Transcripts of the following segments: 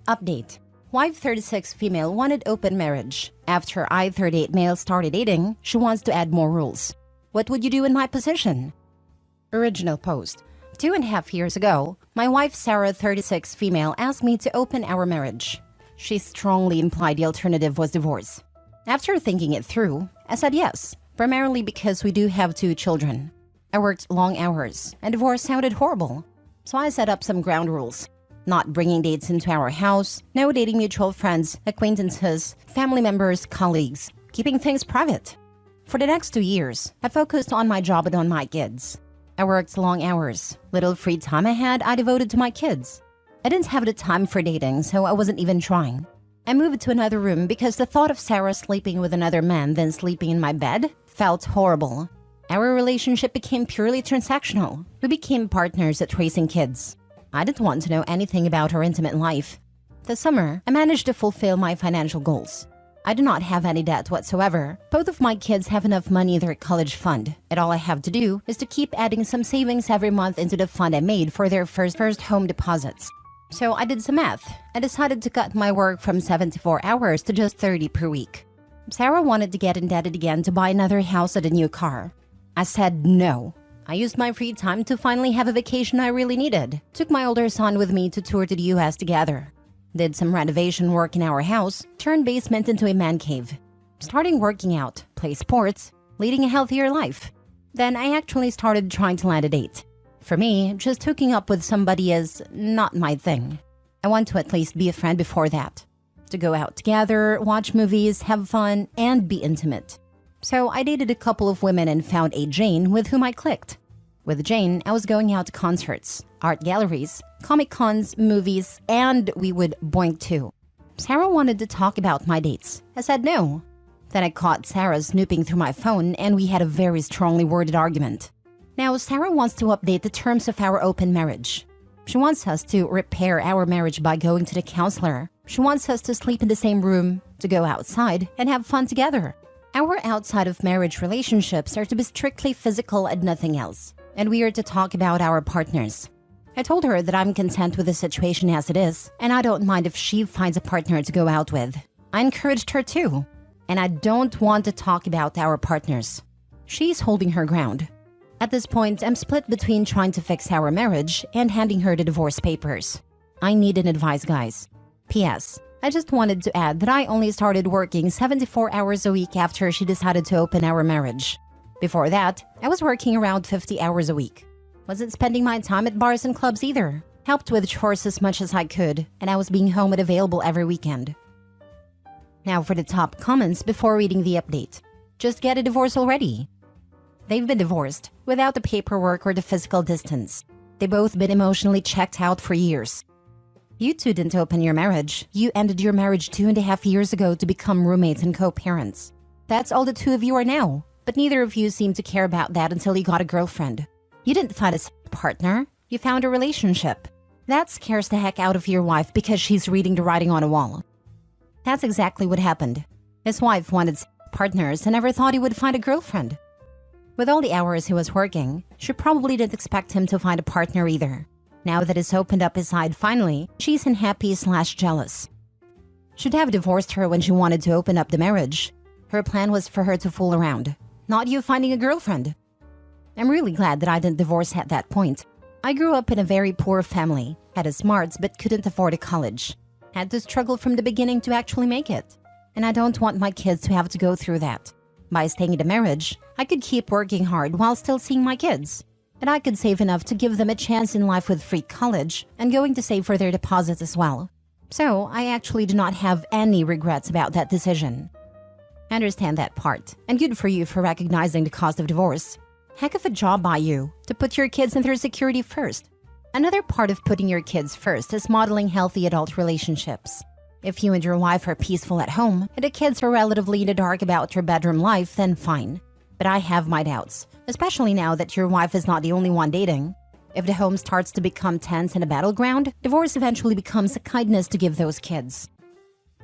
Update. Wife 36 female wanted open marriage. After I 38 male started dating, she wants to add more rules. What would you do in my position? Original post. 2.5 years ago, my wife Sarah 36 female asked me to open our marriage. She strongly implied the alternative was divorce. After thinking it through, I said yes, primarily because we do have 2 children. I worked long hours, and divorce sounded horrible. So I set up some ground rules. Not bringing dates into our house, no dating mutual friends, acquaintances, family members, colleagues, keeping things private. For the next 2 years, I focused on my job and on my kids. I worked long hours. Little free time I had, I devoted to my kids. I didn't have the time for dating, so I wasn't even trying. I moved to another room because the thought of Sarah sleeping with another man than sleeping in my bed felt horrible. Our relationship became purely transactional. We became partners at raising kids. I didn't want to know anything about her intimate life. This summer, I managed to fulfill my financial goals. I do not have any debt whatsoever. Both of my kids have enough money in their college fund, and all I have to do is to keep adding some savings every month into the fund I made for their first home deposits. So I did some math and decided to cut my work from 74 hours to just 30 per week. Sarah wanted to get indebted again to buy another house and a new car. I said no. I used my free time to finally have a vacation I really needed. Took my older son with me to tour to the US together. Did some renovation work in our house, turned basement into a man cave. Starting working out, play sports, leading a healthier life. Then I actually started trying to land a date. For me, just hooking up with somebody is not my thing. I want to at least be a friend before that. To go out together, watch movies, have fun, and be intimate. So I dated a couple of women and found a Jane with whom I clicked. With Jane, I was going out to concerts, art galleries, comic cons, movies, and we would boink too. Sarah wanted to talk about my dates. I said no. Then I caught Sarah snooping through my phone and we had a very strongly worded argument. Now Sarah wants to update the terms of our open marriage. She wants us to repair our marriage by going to the counselor. She wants us to sleep in the same room, to go outside, and have fun together. Our outside of marriage relationships are to be strictly physical and nothing else, and we are to talk about our partners. I told her that I'm content with the situation as it is, and I don't mind if she finds a partner to go out with. I encouraged her too, and I don't want to talk about our partners. She's holding her ground. At this point, I'm split between trying to fix our marriage and handing her the divorce papers. I need an advice, guys. P.S. I just wanted to add that I only started working 74 hours a week after she decided to open our marriage. Before that, I was working around 50 hours a week. Wasn't spending my time at bars and clubs either. Helped with chores as much as I could, and I was being home and available every weekend. Now for the top comments before reading the update. Just get a divorce already. They've been divorced, without the paperwork or the physical distance. They've both been emotionally checked out for years. You two didn't open your marriage. You ended your marriage 2.5 years ago to become roommates and co-parents. That's all the 2 of you are now, but neither of you seemed to care about that until you got a girlfriend. You didn't find a partner, you found a relationship. That scares the heck out of your wife because she's reading the writing on a wall. That's exactly what happened. His wife wanted partners and never thought he would find a girlfriend. With all the hours he was working, she probably didn't expect him to find a partner either. Now that he's opened up his side finally, she's unhappy/jealous. Should have divorced her when she wanted to open up the marriage. Her plan was for her to fool around, not you finding a girlfriend. I'm really glad that I didn't divorce at that point. I grew up in a very poor family, had a smarts but couldn't afford a college. Had to struggle from the beginning to actually make it. And I don't want my kids to have to go through that. By staying in the marriage, I could keep working hard while still seeing my kids. And I could save enough to give them a chance in life with free college and going to save for their deposits as well. So I actually do not have any regrets about that decision. I understand that part, and good for you for recognizing the cost of divorce. Heck of a job by you to put your kids and their security first. Another part of putting your kids first is modeling healthy adult relationships. If you and your wife are peaceful at home and the kids are relatively in the dark about your bedroom life, then fine. But I have my doubts, especially now that your wife is not the only one dating. If the home starts to become tense and a battleground, divorce eventually becomes a kindness to give those kids.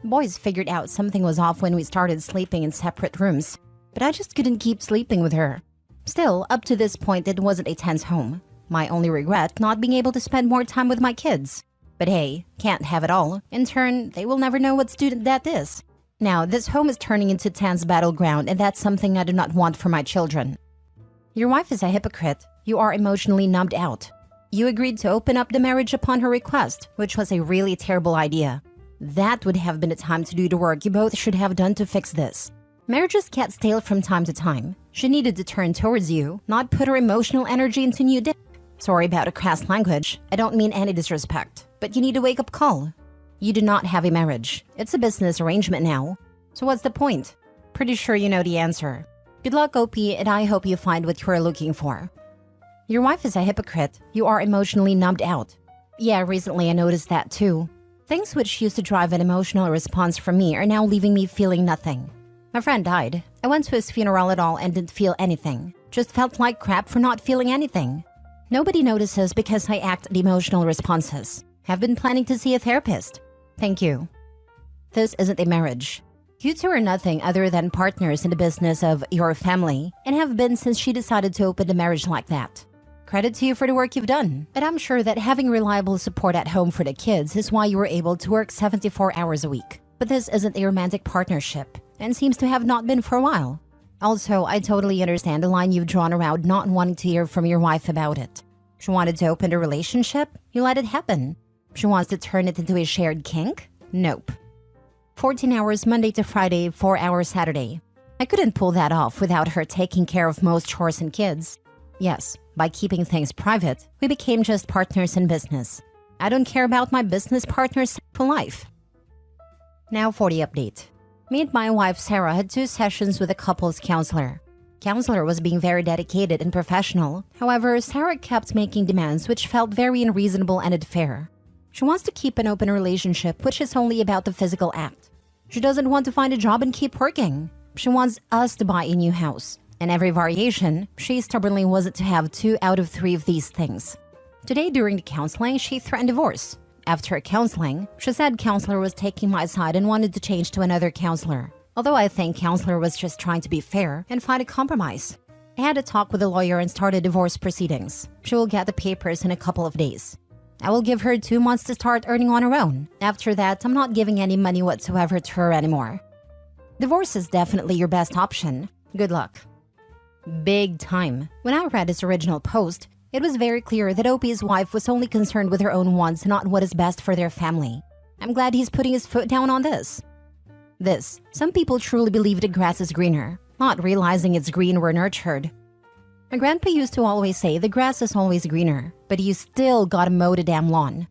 Boys figured out something was off when we started sleeping in separate rooms, but I just couldn't keep sleeping with her. Still, up to this point, it wasn't a tense home. My only regret, not being able to spend more time with my kids. But hey, can't have it all. In turn, they will never know what student debt is. Now, this home is turning into tense battleground, and that's something I do not want for my children. Your wife is a hypocrite. You are emotionally numbed out. You agreed to open up the marriage upon her request, which was a really terrible idea. That would have been the time to do the work you both should have done to fix this. Marriages get stale from time to time. She needed to turn towards you, not put her emotional energy into new dick. Sorry about a crass language. I don't mean any disrespect. But you need a wake-up call. You do not have a marriage. It's a business arrangement now. So what's the point? Pretty sure you know the answer. Good luck, OP, and I hope you find what you are looking for. Your wife is a hypocrite. You are emotionally numbed out. Yeah, recently I noticed that too. Things which used to drive an emotional response from me are now leaving me feeling nothing. My friend died. I went to his funeral at all and didn't feel anything. Just felt like crap for not feeling anything. Nobody notices because I act the emotional responses. Have been planning to see a therapist. Thank you. This isn't a marriage. You two are nothing other than partners in the business of your family and have been since she decided to open the marriage like that. Credit to you for the work you've done, and I'm sure that having reliable support at home for the kids is why you were able to work 74 hours a week. But this isn't a romantic partnership, and seems to have not been for a while. Also, I totally understand the line you've drawn around not wanting to hear from your wife about it. She wanted to open a relationship? You let it happen. She wants to turn it into a shared kink? Nope. 14 hours Monday to Friday, 4 hours Saturday. I couldn't pull that off without her taking care of most chores and kids. Yes, by keeping things private, we became just partners in business. I don't care about my business partner's life. Now for the update. Me and my wife Sarah had 2 sessions with a couples counselor. Counselor was being very dedicated and professional. However, Sarah kept making demands which felt very unreasonable and unfair. She wants to keep an open relationship which is only about the physical act. She doesn't want to find a job and keep working. She wants us to buy a new house. And every variation, she stubbornly wasn't to have 2 out of 3 of these things. Today during the counseling, she threatened divorce. After counseling, she said counselor was taking my side and wanted to change to another counselor. Although I think counselor was just trying to be fair and find a compromise. I had a talk with a lawyer and started divorce proceedings. She will get the papers in a couple of days. I will give her 2 months to start earning on her own. After that, I'm not giving any money whatsoever to her anymore. Divorce is definitely your best option. Good luck. Big time. When I read his original post, it was very clear that OP's wife was only concerned with her own wants, not what is best for their family. I'm glad he's putting his foot down on this. Some people truly believe the grass is greener, not realizing it's green where nurtured. My grandpa used to always say the grass is always greener, but you still gotta mow the damn lawn.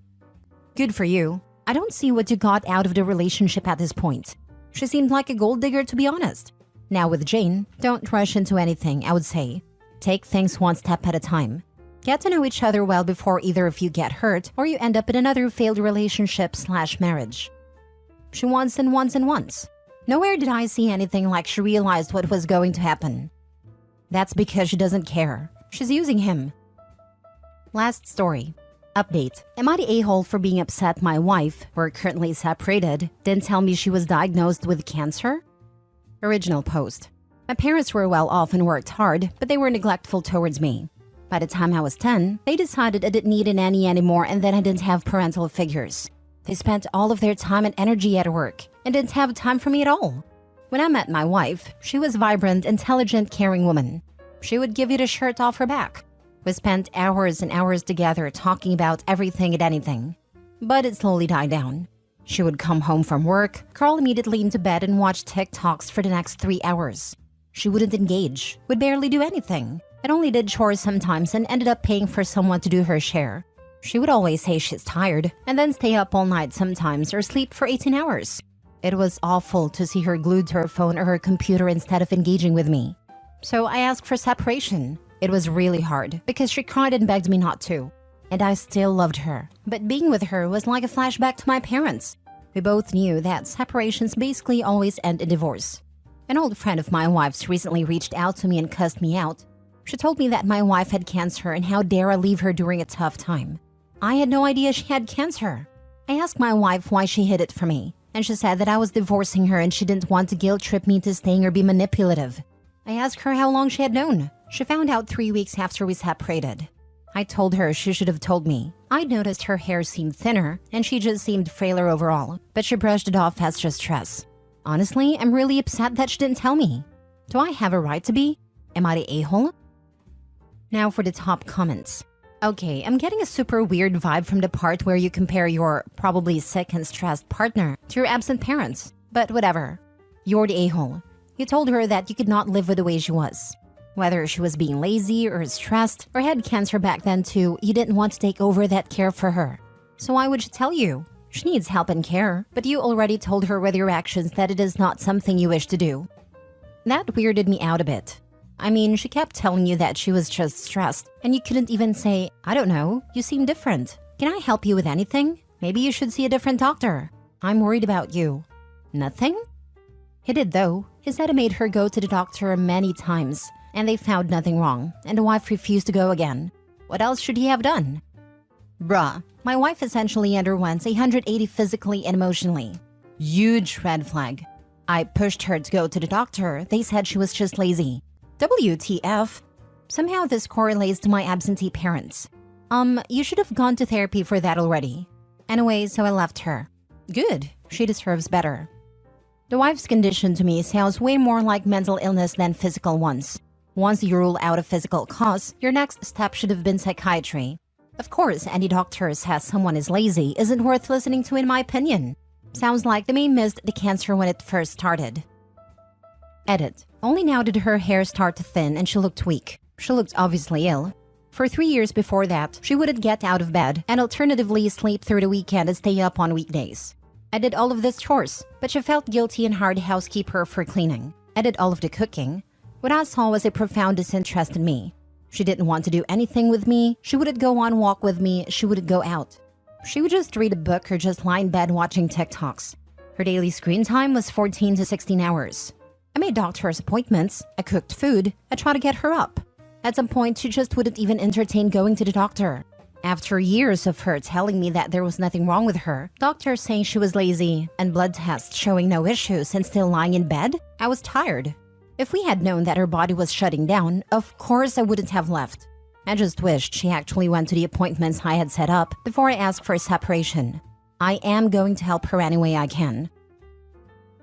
Good for you. I don't see what you got out of the relationship at this point. She seemed like a gold digger, to be honest. Now with Jane, don't rush into anything, I would say. Take things one step at a time. Get to know each other well before either of you get hurt or you end up in another failed relationship/marriage. She wants and wants and wants. Nowhere did I see anything like she realized what was going to happen. That's because she doesn't care. She's using him. Last story. Update. Am I the a-hole for being upset my wife, we're currently separated, didn't tell me she was diagnosed with cancer? Original post. My parents were well off and worked hard, but they were neglectful towards me. By the time I was 10, they decided I didn't need a nanny anymore and then I didn't have parental figures. They spent all of their time and energy at work and didn't have time for me at all. When I met my wife, she was a vibrant, intelligent, caring woman. She would give you the shirt off her back. We spent hours and hours together talking about everything and anything. But it slowly died down. She would come home from work, crawl immediately into bed and watch TikToks for the next 3 hours. She wouldn't engage, would barely do anything, and only did chores sometimes and ended up paying for someone to do her share. She would always say she's tired and then stay up all night sometimes or sleep for 18 hours. It was awful to see her glued to her phone or her computer instead of engaging with me. So I asked for separation. It was really hard because she cried and begged me not to. And I still loved her, but being with her was like a flashback to my parents. We both knew that separations basically always end in divorce. An old friend of my wife's recently reached out to me and cussed me out. She told me that my wife had cancer and how dare I leave her during a tough time. I had no idea she had cancer. I asked my wife why she hid it from me, and she said that I was divorcing her and she didn't want to guilt trip me into staying or be manipulative. I asked her how long she had known. She found out 3 weeks after we separated. I told her she should have told me. I noticed her hair seemed thinner and she just seemed frailer overall, but she brushed it off as just stress. Honestly, I'm really upset that she didn't tell me. Do I have a right to be? Am I the a-hole? Now for the top comments. Okay, I'm getting a super weird vibe from the part where you compare your probably sick and stressed partner to your absent parents. But whatever. You're the a-hole. You told her that you could not live with the way she was. Whether she was being lazy or stressed or had cancer back then too, you didn't want to take over that care for her. So why would she tell you? She needs help and care, but you already told her with your actions that it is not something you wish to do. That weirded me out a bit. I mean, she kept telling you that she was just stressed, and you couldn't even say, I don't know, you seem different. Can I help you with anything? Maybe you should see a different doctor. I'm worried about you. Nothing? He did though. He said it made her go to the doctor many times, and they found nothing wrong, and the wife refused to go again. What else should he have done? Bruh, my wife essentially underwent 180 physically and emotionally. Huge red flag. I pushed her to go to the doctor. They said she was just lazy. WTF? Somehow this correlates to my absentee parents. You should have gone to therapy for that already. Anyway, so I left her. Good, she deserves better. The wife's condition to me sounds way more like mental illness than physical ones. Once you rule out a physical cause, your next step should have been psychiatry. Of course, any doctor says someone is lazy isn't worth listening to in my opinion. Sounds like they may missed the cancer when it first started. Edit. Only now did her hair start to thin and she looked weak. She looked obviously ill. For 3 years before that, she wouldn't get out of bed and alternatively sleep through the weekend and stay up on weekdays. I did all of this chores, but she felt guilty and hired a housekeeper for cleaning. I did all of the cooking. What I saw was a profound disinterest in me. She didn't want to do anything with me. She wouldn't go on walk with me. She wouldn't go out. She would just read a book or just lie in bed watching TikToks. Her daily screen time was 14 to 16 hours. I made doctor's appointments. I cooked food. I tried to get her up. At some point, she just wouldn't even entertain going to the doctor. After years of her telling me that there was nothing wrong with her, doctors saying she was lazy, and blood tests showing no issues and still lying in bed, I was tired. If we had known that her body was shutting down, of course I wouldn't have left. I just wished she actually went to the appointments I had set up before I asked for a separation. I am going to help her any way I can.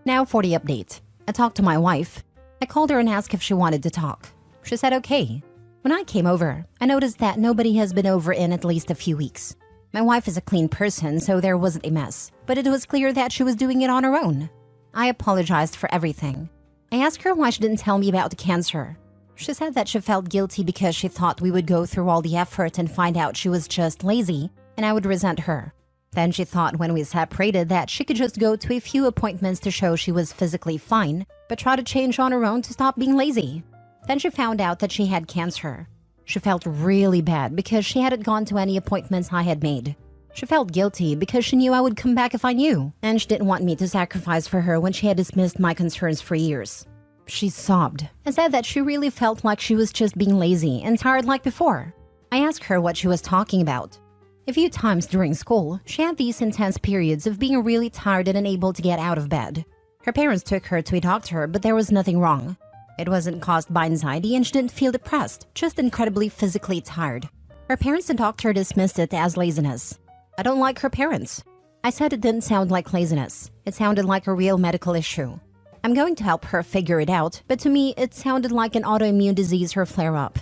Now for the update. I talked to my wife. I called her and asked if she wanted to talk. She said okay. When I came over, I noticed that nobody has been over in at least a few weeks. My wife is a clean person, so there wasn't a mess, but it was clear that she was doing it on her own. I apologized for everything. I asked her why she didn't tell me about the cancer. She said that she felt guilty because she thought we would go through all the effort and find out she was just lazy, and I would resent her. Then she thought when we separated that she could just go to a few appointments to show she was physically fine, but try to change on her own to stop being lazy. Then she found out that she had cancer. She felt really bad because she hadn't gone to any appointments I had made. She felt guilty because she knew I would come back if I knew, and she didn't want me to sacrifice for her when she had dismissed my concerns for years. She sobbed and said that she really felt like she was just being lazy and tired like before. I asked her what she was talking about. A few times during school, she had these intense periods of being really tired and unable to get out of bed. Her parents took her to a doctor, but there was nothing wrong. It wasn't caused by anxiety and she didn't feel depressed, just incredibly physically tired. Her parents and doctor dismissed it as laziness. I don't like her parents. I said it didn't sound like laziness. It sounded like a real medical issue. I'm going to help her figure it out, but to me, it sounded like an autoimmune disease or flare-up.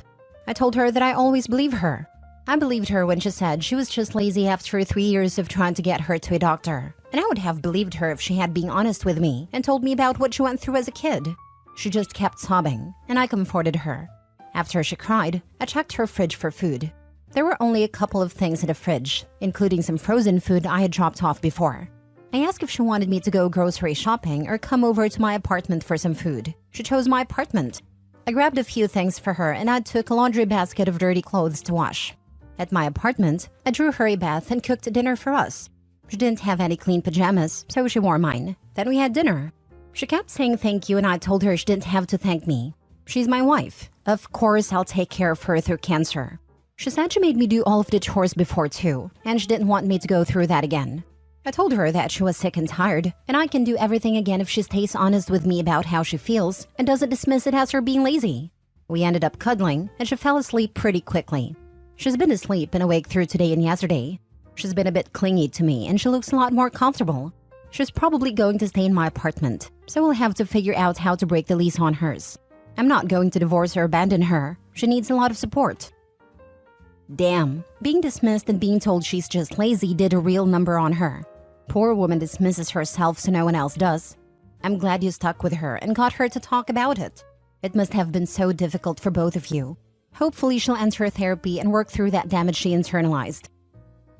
I told her that I always believe her. I believed her when she said she was just lazy after 3 years of trying to get her to a doctor. And I would have believed her if she had been honest with me and told me about what she went through as a kid. She just kept sobbing, and I comforted her. After she cried, I checked her fridge for food. There were only a couple of things in the fridge, including some frozen food I had dropped off before. I asked if she wanted me to go grocery shopping or come over to my apartment for some food. She chose my apartment. I grabbed a few things for her and I took a laundry basket of dirty clothes to wash. At my apartment, I drew her a bath and cooked dinner for us. She didn't have any clean pajamas, so she wore mine. Then we had dinner. She kept saying thank you and I told her she didn't have to thank me. She's my wife. Of course I'll take care of her through cancer. She said she made me do all of the chores before too, and she didn't want me to go through that again. I told her that she was sick and tired, and I can do everything again if she stays honest with me about how she feels and doesn't dismiss it as her being lazy. We ended up cuddling, and she fell asleep pretty quickly. She's been asleep and awake through today and yesterday. She's been a bit clingy to me and she looks a lot more comfortable. She's probably going to stay in my apartment, so we'll have to figure out how to break the lease on hers. I'm not going to divorce or abandon her. She needs a lot of support. Damn, being dismissed and being told she's just lazy did a real number on her. Poor woman dismisses herself so no one else does. I'm glad you stuck with her and got her to talk about it. It must have been so difficult for both of you. Hopefully she'll enter therapy and work through that damage she internalized.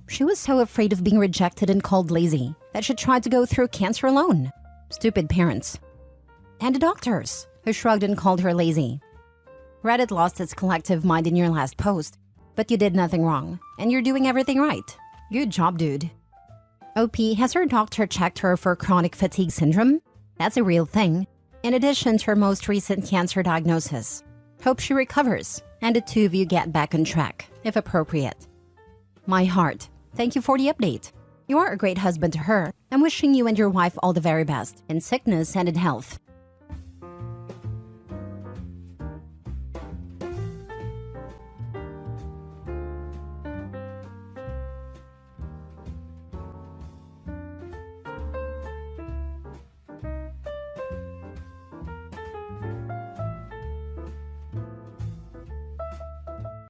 She was so afraid of being rejected and called lazy that she tried to go through cancer alone. Stupid parents. And the doctors, who shrugged and called her lazy. Reddit lost its collective mind in your last post, but you did nothing wrong, and you're doing everything right. Good job, dude. OP, has her doctor checked her for chronic fatigue syndrome? That's a real thing, in addition to her most recent cancer diagnosis. Hope she recovers, and the two of you get back on track, if appropriate. My heart, thank you for the update. You are a great husband to her. I'm wishing you and your wife all the very best, in sickness and in health.